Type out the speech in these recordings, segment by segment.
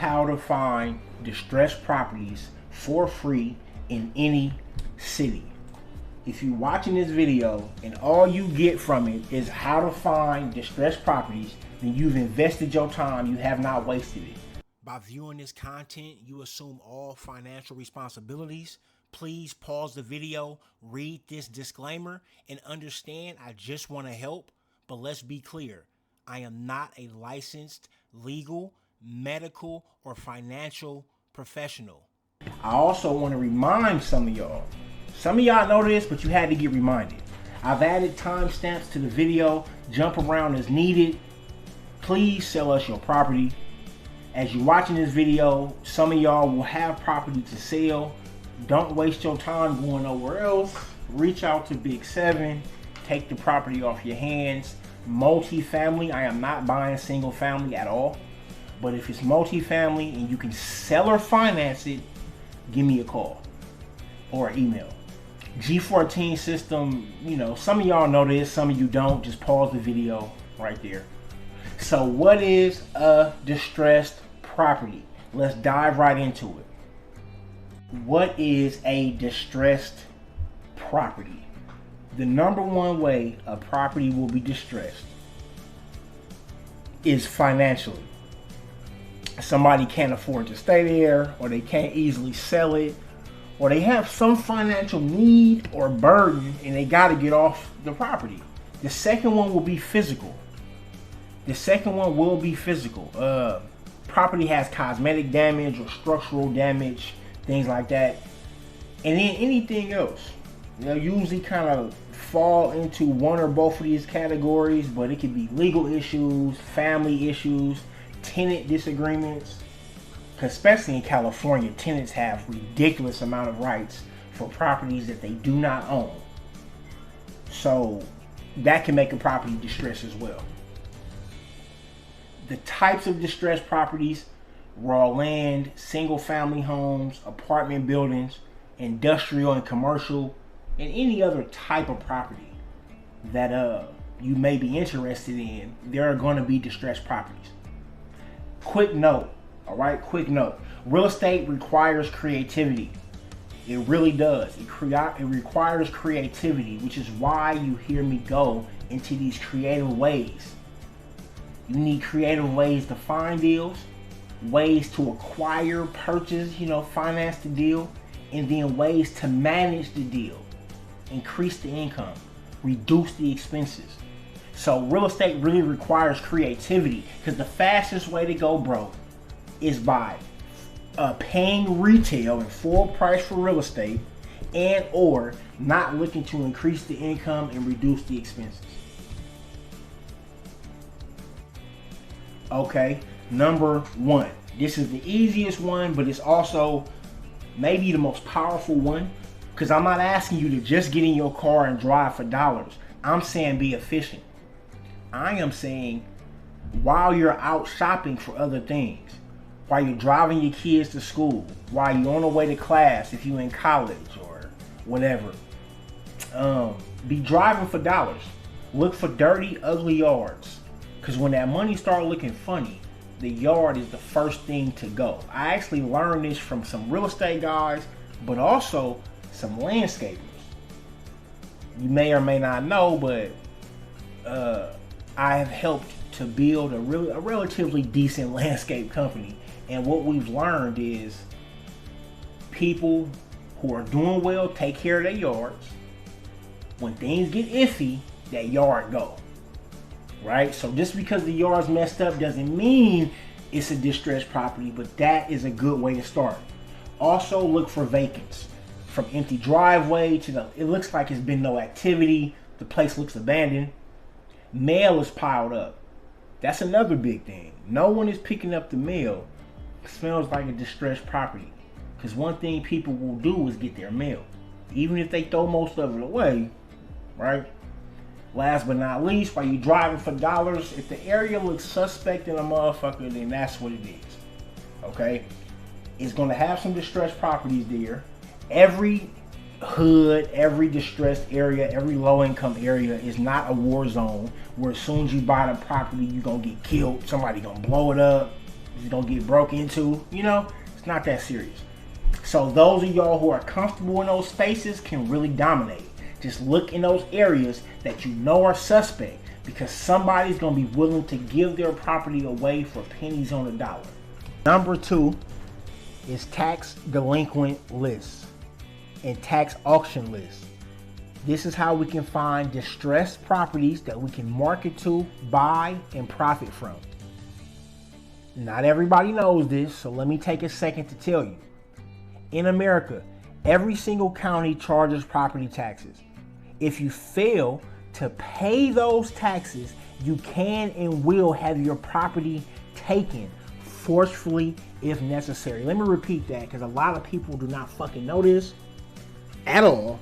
how to find distressed properties for free in any city. If you're watching this video and all you get from it is how to find distressed properties, then you've invested your time, you have not wasted it. By viewing this content, you assume all financial responsibilities. Please pause the video, read this disclaimer, and understand I just want to help, but let's be clear. I am not a licensed legal, medical, or financial professional. I also want to remind some of y'all. Some of y'all know this, but you had to get reminded. I've added timestamps to the video. Jump around as needed. Please sell us your property. As you're watching this video, some of y'all will have property to sell. Don't waste your time going nowhere else. Reach out to Big 7. Take the property off your hands. Multi-family, I am not buying single family at all. But if it's multi-family and you can sell or finance it, give me a call or email. G14 SYSTEM, you know, some of y'all know this, some of you don't. Just pause the video right there. So what is a distressed property? Let's dive right into it. What is a distressed property? The number one way a property will be distressed is financially. Somebody can't afford to stay there, or they can't easily sell it, or they have some financial need or burden and they got to get off the property. The second one will be physical. Property has cosmetic damage or structural damage, things like that. And then anything else, you know, usually kind of fall into one or both of these categories, but it could be legal issues, family issues, tenant disagreements. Especially in California, tenants have ridiculous amount of rights for properties that they do not own. So that can make a property distressed as well. The types of distressed properties: raw land, single family homes, apartment buildings, industrial and commercial, and any other type of property that you may be interested in. There are going to be distressed properties. Quick note. All right, quick note. Real estate requires creativity. It really does. It requires creativity, which is why you hear me go into these creative ways. You need creative ways to find deals, ways to acquire, purchase, finance the deal, and then ways to manage the deal, increase the income, reduce the expenses. So real estate really requires creativity, because the fastest way to go broke is by paying retail and full price for real estate, and or not looking to increase the income and reduce the expenses. Okay, number one. This is the easiest one, but it's also maybe the most powerful one, because I'm not asking you to just get in your car and drive for dollars. I'm saying be efficient. I am saying while you're out shopping for other things, while you're driving your kids to school, while you're on the way to class if you're in college or whatever, be driving for dollars. Look for dirty, ugly yards, because when that money starts looking funny, the yard is the first thing to go. I actually learned this from some real estate guys, but also some landscapers. You may or may not know, but I have helped to build a relatively decent landscape company. And what we've learned is people who are doing well take care of their yards. When things get iffy, that yard go. Right? So just because the yard's messed up doesn't mean it's a distressed property, but that is a good way to start. Also look for vacants. From empty driveway to it looks like it's been no activity, the place looks abandoned. Mail is piled up. That's another big thing. No one is picking up the mail. It smells like a distressed property. Because one thing people will do is get their mail, even if they throw most of it away, right? Last but not least, while you're driving for dollars, if the area looks suspect in a motherfucker, then that's what it is. Okay? It's going to have some distressed properties there. Every hood, every distressed area, every low-income area is not a war zone where as soon as you buy the property, you're going to get killed. Somebody going to blow it up. It's gonna get broke into, you know, it's not that serious. So those of y'all who are comfortable in those spaces can really dominate. Just look in those areas that you know are suspect, because somebody's gonna be willing to give their property away for pennies on the dollar. Number 2 is tax delinquent lists and tax auction lists. This is how we can find distressed properties that we can market to, buy, and profit from. Not everybody knows this, so let me take a second to tell you. In America, every single county charges property taxes. If you fail to pay those taxes, you can and will have your property taken forcefully if necessary. Let me repeat that, because a lot of people do not fucking know this at all.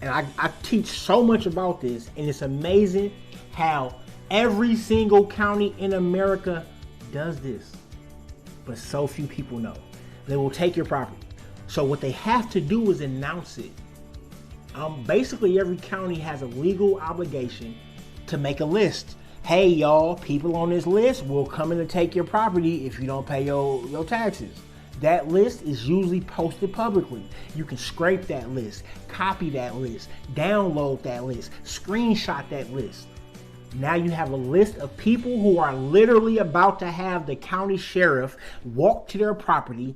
And I teach so much about this, and it's amazing how every single county in America does this, but so few people know. They will take your property. So what they have to do is announce it. Basically, every county has a legal obligation to make a list. Hey, y'all, people on this list will come in to take your property if you don't pay your taxes. That list is usually posted publicly. You can scrape that list, copy that list, download that list, screenshot that list. Now you have a list of people who are literally about to have the county sheriff walk to their property,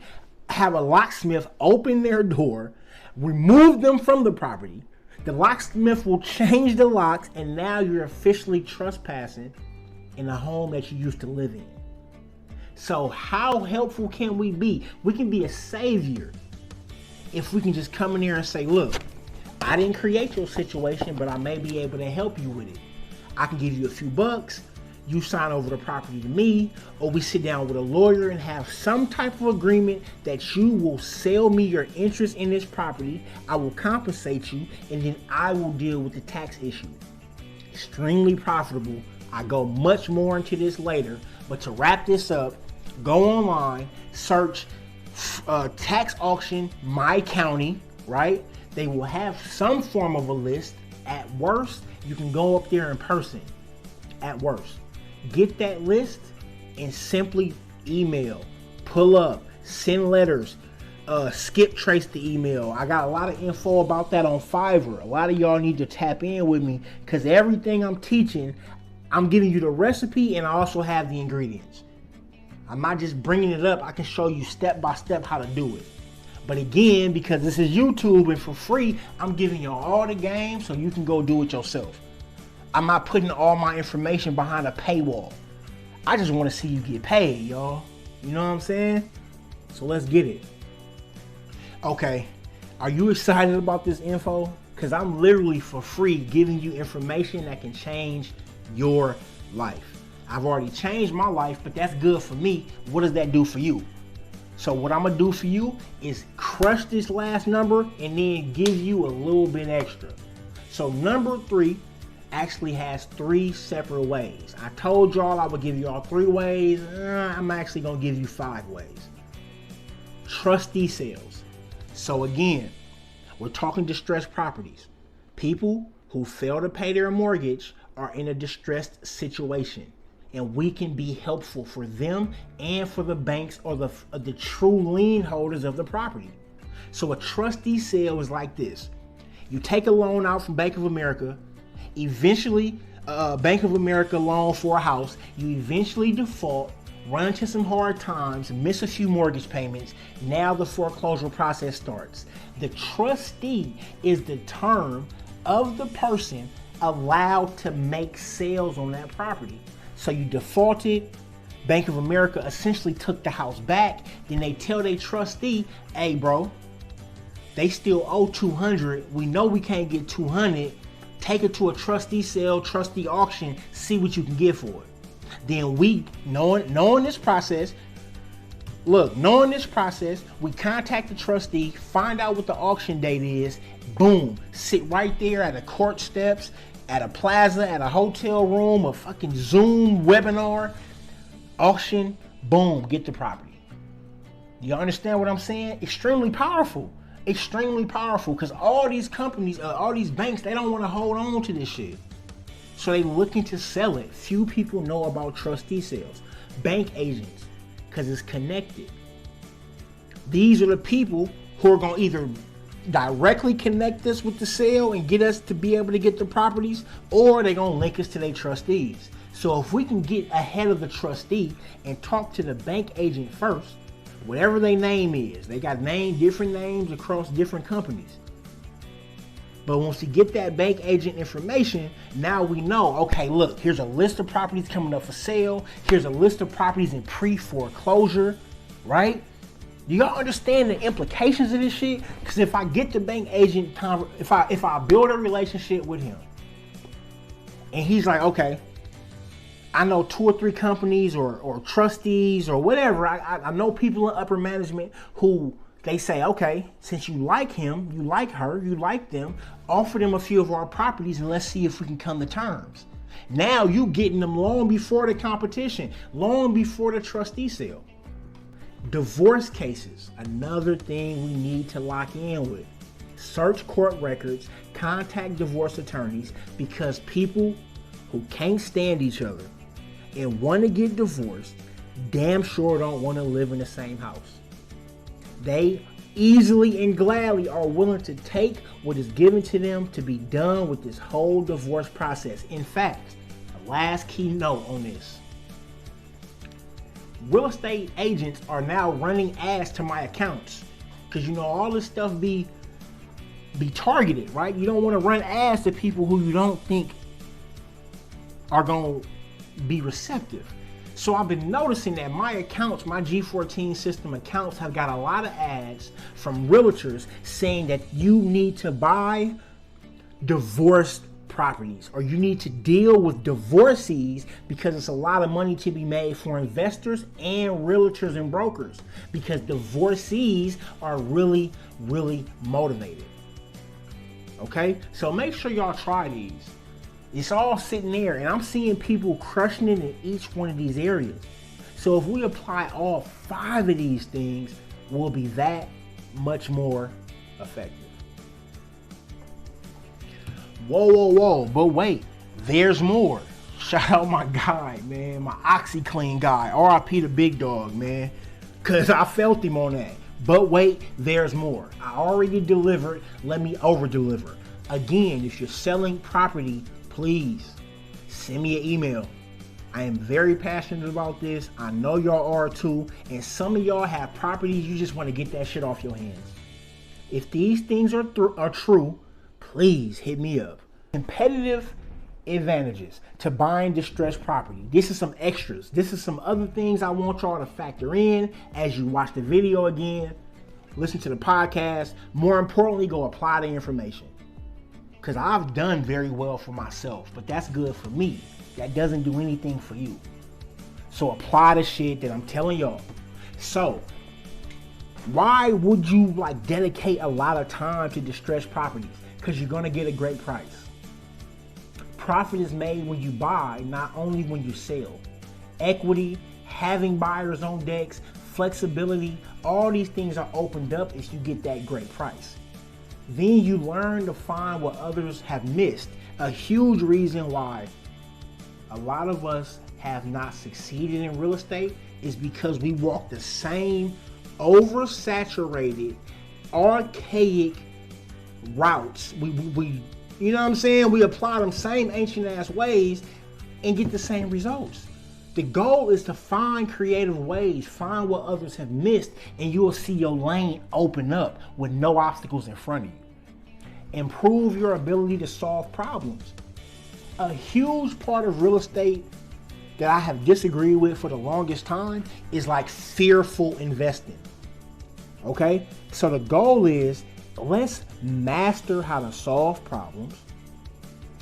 have a locksmith open their door, remove them from the property. The locksmith will change the locks, and now you're officially trespassing in the home that you used to live in. So how helpful can we be? We can be a savior if we can just come in here and say, look, I didn't create your situation, but I may be able to help you with it. I can give you a few bucks, you sign over the property to me, or we sit down with a lawyer and have some type of agreement that you will sell me your interest in this property, I will compensate you, and then I will deal with the tax issue. Extremely profitable. I go much more into this later, but to wrap this up, go online, search tax auction my county, right? They will have some form of a list. At worst, you can go up there in person. At worst, get that list and simply email, pull up, send letters, skip trace the email. I got a lot of info about that on Fiverr. A lot of y'all need to tap in with me, because everything I'm teaching, I'm giving you the recipe, and I also have the ingredients. I'm not just bringing it up. I can show you step by step how to do it. But again, because this is YouTube and for free, I'm giving you all the game so you can go do it yourself. I'm not putting all my information behind a paywall. I just want to see you get paid, y'all. You know what I'm saying? So let's get it. Okay, are you excited about this info? Because I'm literally for free giving you information that can change your life. I've already changed my life, but that's good for me. What does that do for you? So what I'm gonna do for you is crush this last number and then give you a little bit extra. So number 3 actually has 3 separate ways. I told y'all I would give you all 3 ways. I'm actually gonna give you 5 ways. Trustee sales. So again, we're talking distressed properties. People who fail to pay their mortgage are in a distressed situation, and we can be helpful for them and for the banks or the true lien holders of the property. So a trustee sale is like this. You take a loan out from Bank of America, eventually Bank of America loan for a house, you eventually default, run into some hard times, miss a few mortgage payments. Now the foreclosure process starts. The trustee is the term of the person allowed to make sales on that property. So you defaulted, Bank of America essentially took the house back, then they tell their trustee, hey bro, they still owe 200, we know we can't get 200, take it to a trustee sale, trustee auction, see what you can get for it. Then we, knowing this process, we contact the trustee, find out what the auction date is, boom, sit right there at the court steps, at a plaza, at a hotel room, a fucking Zoom webinar, auction, boom, get the property. You understand what I'm saying? Extremely powerful, because all these companies, all these banks, they don't want to hold on to this shit. So they looking to sell it. Few people know about trustee sales. Bank agents, because it's connected. These are the people who are going to either directly connect us with the sale and get us to be able to get the properties, or they're going to link us to their trustees. So if we can get ahead of the trustee and talk to the bank agent first, whatever their name is, they got different names across different companies. But once we get that bank agent information, now we know, okay, look, here's a list of properties coming up for sale. Here's a list of properties in pre-foreclosure, right? Do y'all understand the implications of this shit? Because if I get the bank agent, if I build a relationship with him, and he's like, okay, I know 2 or 3 companies or trustees or whatever. I know people in upper management who they say, okay, since you like him, you like her, you like them, offer them a few of our properties and let's see if we can come to terms. Now you getting them long before the competition, long before the trustee sale. Divorce cases, another thing we need to lock in with. Search court records, contact divorce attorneys, because people who can't stand each other and want to get divorced damn sure don't want to live in the same house. They easily and gladly are willing to take what is given to them to be done with this whole divorce process. In fact, the last key note on this: real estate agents are now running ads to my accounts, because you know all this stuff be targeted, right? You don't want to run ads to people who you don't think are going to be receptive. So I've been noticing that my accounts, my G14 system accounts, have got a lot of ads from realtors saying that you need to buy divorced properties, or you need to deal with divorcees, because it's a lot of money to be made for investors and realtors and brokers, because divorcees are really, really motivated. Okay, so make sure y'all try these. It's all sitting there, and I'm seeing people crushing it in each one of these areas. So if we apply all 5 of these things, we'll be that much more effective. Whoa, but wait, there's more. Shout out my guy, man, my OxyClean guy, RIP the big dog, man, because I felt him on that. But wait, there's more. I already delivered, let me over deliver. Again, if you're selling property, please send me an email. I am very passionate about this. I know y'all are too. And some of y'all have properties you just want to get that shit off your hands. If these things are true, please hit me up. Competitive advantages to buying distressed property. This is some extras. This is some other things I want y'all to factor in as you watch the video again, listen to the podcast. More importantly, go apply the information. Because I've done very well for myself, but that's good for me. That doesn't do anything for you. So apply the shit that I'm telling y'all. So why would you dedicate a lot of time to distressed properties? Because you're going to get a great price. Profit is made when you buy, not only when you sell. Equity, having buyers on decks, flexibility, all these things are opened up as you get that great price. Then you learn to find what others have missed. A huge reason why a lot of us have not succeeded in real estate is because we walk the same oversaturated, archaic routes. We you know what I'm saying? We apply them same ancient ass ways and get the same results. The goal is to find creative ways, find what others have missed, and you will see your lane open up with no obstacles in front of you. Improve your ability to solve problems. A huge part of real estate that I have disagreed with for the longest time is fearful investing. Okay? So the goal is, let's master how to solve problems.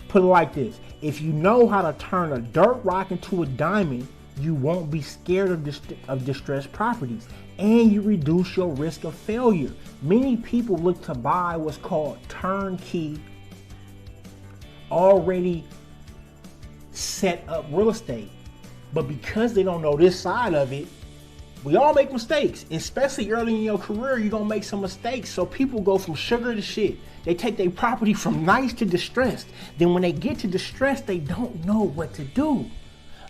Put it like this: if you know how to turn a dirt rock into a diamond, you won't be scared of distressed properties, and you reduce your risk of failure. Many people look to buy what's called turnkey, already set up real estate, but because they don't know this side of it, we all make mistakes. Especially early in your career, you're gonna make some mistakes. So people go from sugar to shit. They take their property from nice to distressed. Then when they get to distressed, they don't know what to do.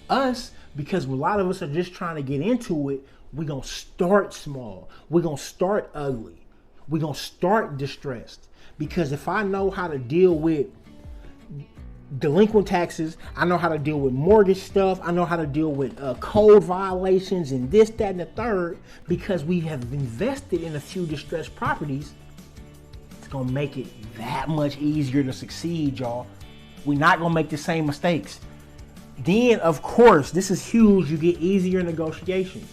Us, because a lot of us are just trying to get into it, We're going to start small. We're going to start ugly. We're going to start distressed. Because if I know how to deal with delinquent taxes, I know how to deal with mortgage stuff, I know how to deal with code violations and this, that, and the third, because we have invested in a few distressed properties, it's going to make it that much easier to succeed, y'all. We're not going to make the same mistakes. Then, of course, this is huge, you get easier negotiations.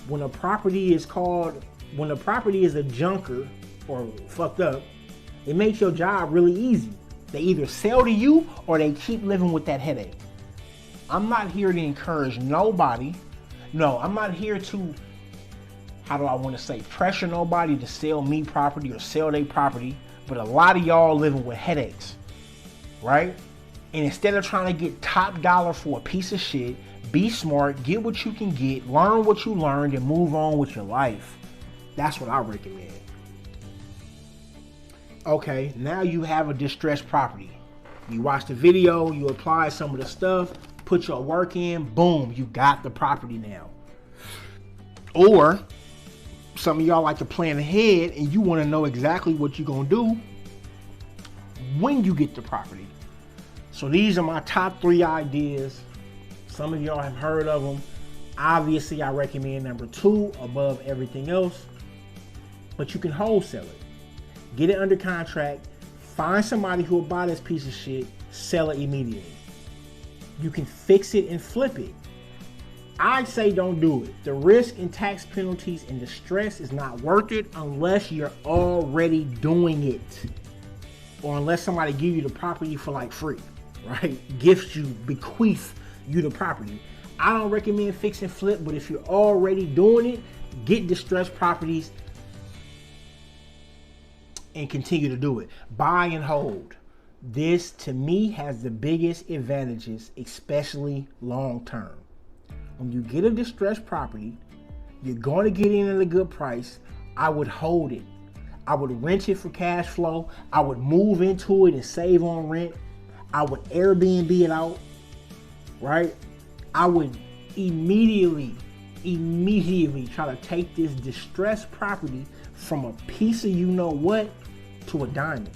When a property is a junker or fucked up, it makes your job really easy. They either sell to you or they keep living with that headache. I'm not here to encourage nobody. No, I'm not here to, how do I want to say, pressure nobody to sell me property or sell their property. But a lot of y'all living with headaches, right? And instead of trying to get top dollar for a piece of shit, be smart, get what you can get, learn what you learned, and move on with your life. That's what I recommend. Okay, now you have a distressed property. You watch the video, you apply some of the stuff, put your work in, boom, you got the property now. Or some of y'all like to plan ahead and you want to know exactly what you're going to do when you get the property. So these are my top 3 ideas. Some of y'all have heard of them. Obviously, I recommend number 2 above everything else, but you can wholesale it. Get it under contract, find somebody who will buy this piece of shit, sell it immediately. You can fix it and flip it. I say don't do it. The risk and tax penalties and the stress is not worth it unless you're already doing it. Or unless somebody give you the property for like free, right? Gifts you, bequeath you the property. I don't recommend fix and flip, but if you're already doing it, get distressed properties and continue to do it. Buy and hold. This, to me, has the biggest advantages, especially long term. When you get a distressed property, you're going to get in at a good price. I would hold it. I would rent it for cash flow. I would move into it and save on rent. I would Airbnb it out, right? I would immediately try to take this distressed property from a piece of you know what to a diamond.